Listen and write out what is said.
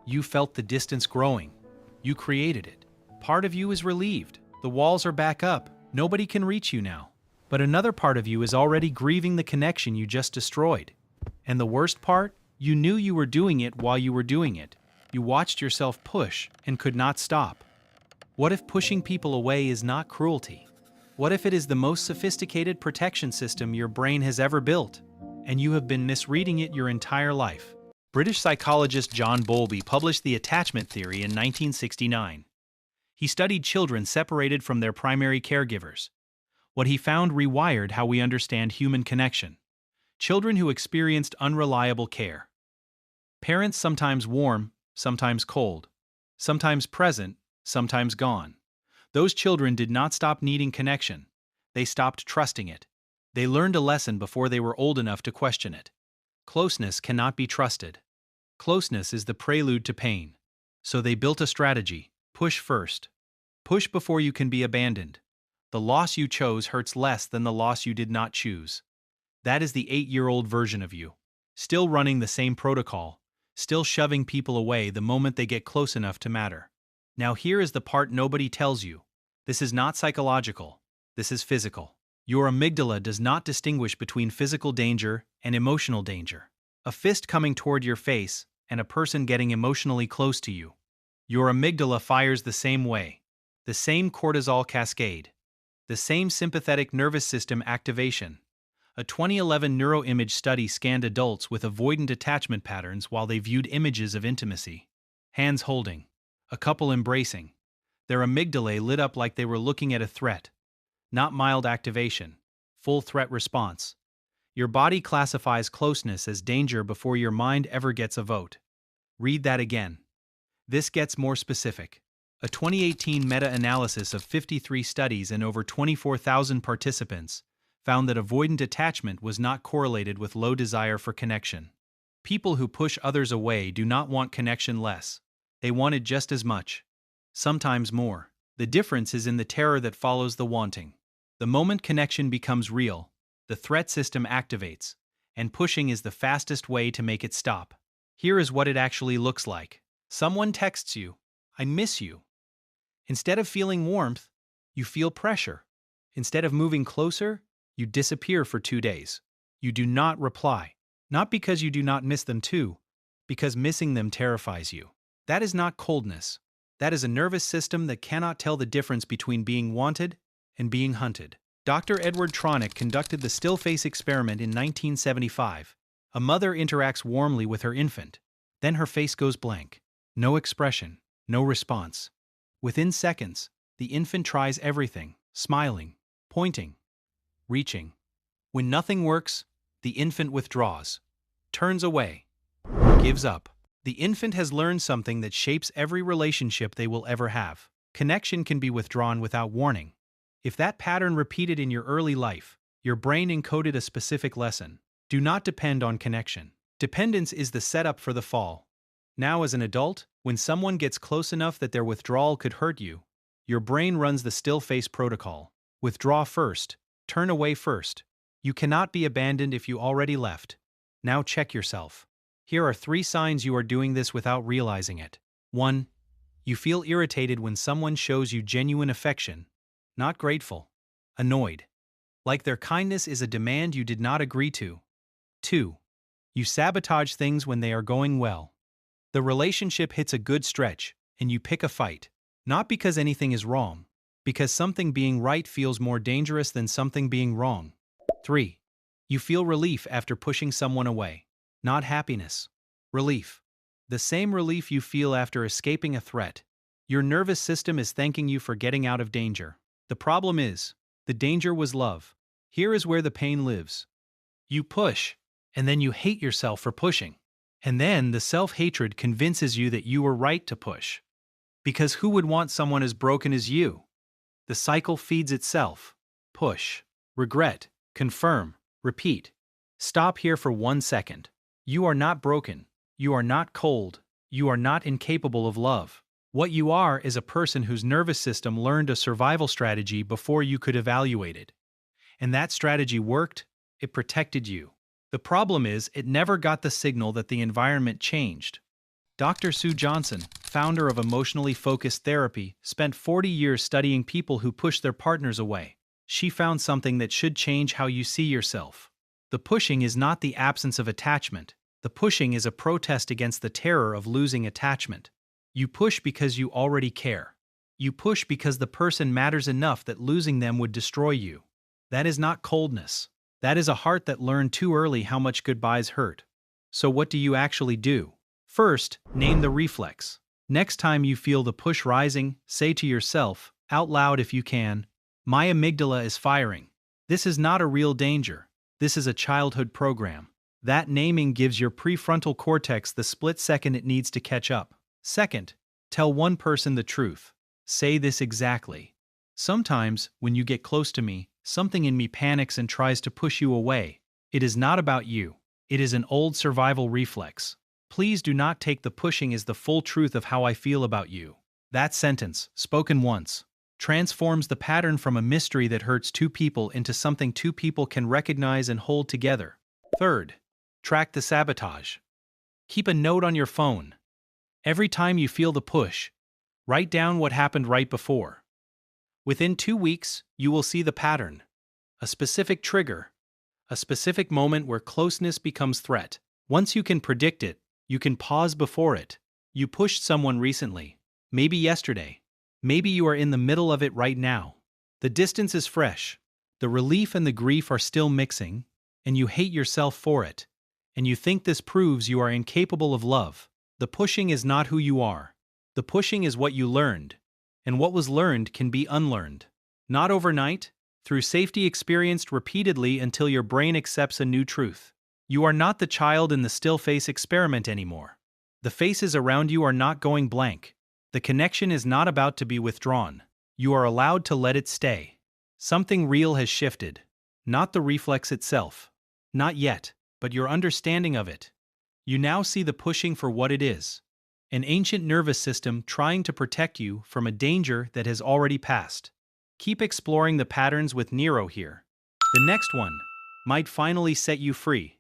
You felt the distance growing. You created it. Part of you is relieved. The walls are back up. Nobody can reach you now. But another part of you is already grieving the connection you just destroyed. And the worst part? You knew you were doing it while you were doing it. You watched yourself push and could not stop. What if pushing people away is not cruelty? What if it is the most sophisticated protection system your brain has ever built, and you have been misreading it your entire life? British psychologist John Bowlby published the attachment theory in 1969. He studied children separated from their primary caregivers. What he found rewired how we understand human connection. Children who experienced unreliable care. Parents sometimes warm, sometimes cold, sometimes present, sometimes gone. Those children did not stop needing connection. They stopped trusting it. They learned a lesson before they were old enough to question it. Closeness cannot be trusted. Closeness is the prelude to pain. So they built a strategy: push first. Push before you can be abandoned. The loss you chose hurts less than the loss you did not choose. That is the 8-year-old version of you. Still running the same protocol, still shoving people away the moment they get close enough to matter. Now here is the part nobody tells you. This is not psychological. This is physical. Your amygdala does not distinguish between physical danger and emotional danger. A fist coming toward your face and a person getting emotionally close to you. Your amygdala fires the same way. The same cortisol cascade. The same sympathetic nervous system activation. A 2011 neuroimage study scanned adults with avoidant attachment patterns while they viewed images of intimacy. Hands holding. A couple embracing. Their amygdalae lit up like they were looking at a threat. Not mild activation. Full threat response. Your body classifies closeness as danger before your mind ever gets a vote. Read that again. This gets more specific. A 2018 meta-analysis of 53 studies and over 24,000 participants found that avoidant attachment was not correlated with low desire for connection. People who push others away do not want connection less. They want it just as much. Sometimes more. The difference is in the terror that follows the wanting. The moment connection becomes real, the threat system activates, and pushing is the fastest way to make it stop. Here is what it actually looks like. Someone texts you, "I miss you." Instead of feeling warmth, you feel pressure. Instead of moving closer, you disappear for 2 days. You do not reply. Not because you do not miss them too, because missing them terrifies you. That is not coldness. That is a nervous system that cannot tell the difference between being wanted and being hunted. Dr. Edward Tronick conducted the still face experiment in 1975. A mother interacts warmly with her infant. Then her face goes blank. No expression, no response. Within seconds, the infant tries everything, smiling, pointing, reaching. When nothing works, the infant withdraws, turns away, gives up. The infant has learned something that shapes every relationship they will ever have. Connection can be withdrawn without warning. If that pattern repeated in your early life, your brain encoded a specific lesson. Do not depend on connection. Dependence is the setup for the fall. Now as an adult, when someone gets close enough that their withdrawal could hurt you, your brain runs the still face protocol. Withdraw first. Turn away first. You cannot be abandoned if you already left. Now check yourself. Here are 3 signs you are doing this without realizing it. 1. You feel irritated when someone shows you genuine affection, not grateful. Annoyed. Like their kindness is a demand you did not agree to. 2. You sabotage things when they are going well. The relationship hits a good stretch, and you pick a fight. Not because anything is wrong, because something being right feels more dangerous than something being wrong. 3. You feel relief after pushing someone away. Not happiness. Relief. The same relief you feel after escaping a threat. Your nervous system is thanking you for getting out of danger. The problem is, the danger was love. Here is where the pain lives. You push, and then you hate yourself for pushing. And then the self-hatred convinces you that you were right to push. Because who would want someone as broken as you? The cycle feeds itself. Push. Regret. Confirm. Repeat. Stop here for 1 second. You are not broken. You are not cold. You are not incapable of love. What you are is a person whose nervous system learned a survival strategy before you could evaluate it. And that strategy worked. It protected you. The problem is, it never got the signal that the environment changed. Dr. Sue Johnson, founder of emotionally focused therapy, spent 40 years studying people who push their partners away. She found something that should change how you see yourself. The pushing is not the absence of attachment. The pushing is a protest against the terror of losing attachment. You push because you already care. You push because the person matters enough that losing them would destroy you. That is not coldness. That is a heart that learned too early how much goodbyes hurt. So what do you actually do? First, name the reflex. Next time you feel the push rising, say to yourself, out loud if you can, "My amygdala is firing. This is not a real danger. This is a childhood program." That naming gives your prefrontal cortex the split second it needs to catch up. Second, tell one person the truth. Say this exactly. "Sometimes, when you get close to me, something in me panics and tries to push you away. It is not about you. It is an old survival reflex. Please do not take the pushing as the full truth of how I feel about you." That sentence, spoken once, transforms the pattern from a mystery that hurts two people into something two people can recognize and hold together. Third, track the sabotage. Keep a note on your phone. Every time you feel the push, write down what happened right before. Within 2 weeks, you will see the pattern. A specific trigger. A specific moment where closeness becomes threat. Once you can predict it, you can pause before it. You pushed someone recently. Maybe yesterday. Maybe you are in the middle of it right now. The distance is fresh. The relief and the grief are still mixing, and you hate yourself for it. And you think this proves you are incapable of love. The pushing is not who you are. The pushing is what you learned. And what was learned can be unlearned. Not overnight, through safety experienced repeatedly until your brain accepts a new truth. You are not the child in the still face experiment anymore. The faces around you are not going blank. The connection is not about to be withdrawn. You are allowed to let it stay. Something real has shifted. Not the reflex itself. Not yet, but your understanding of it. You now see the pushing for what it is. An ancient nervous system trying to protect you from a danger that has already passed. Keep exploring the patterns with Nero here. The next one might finally set you free.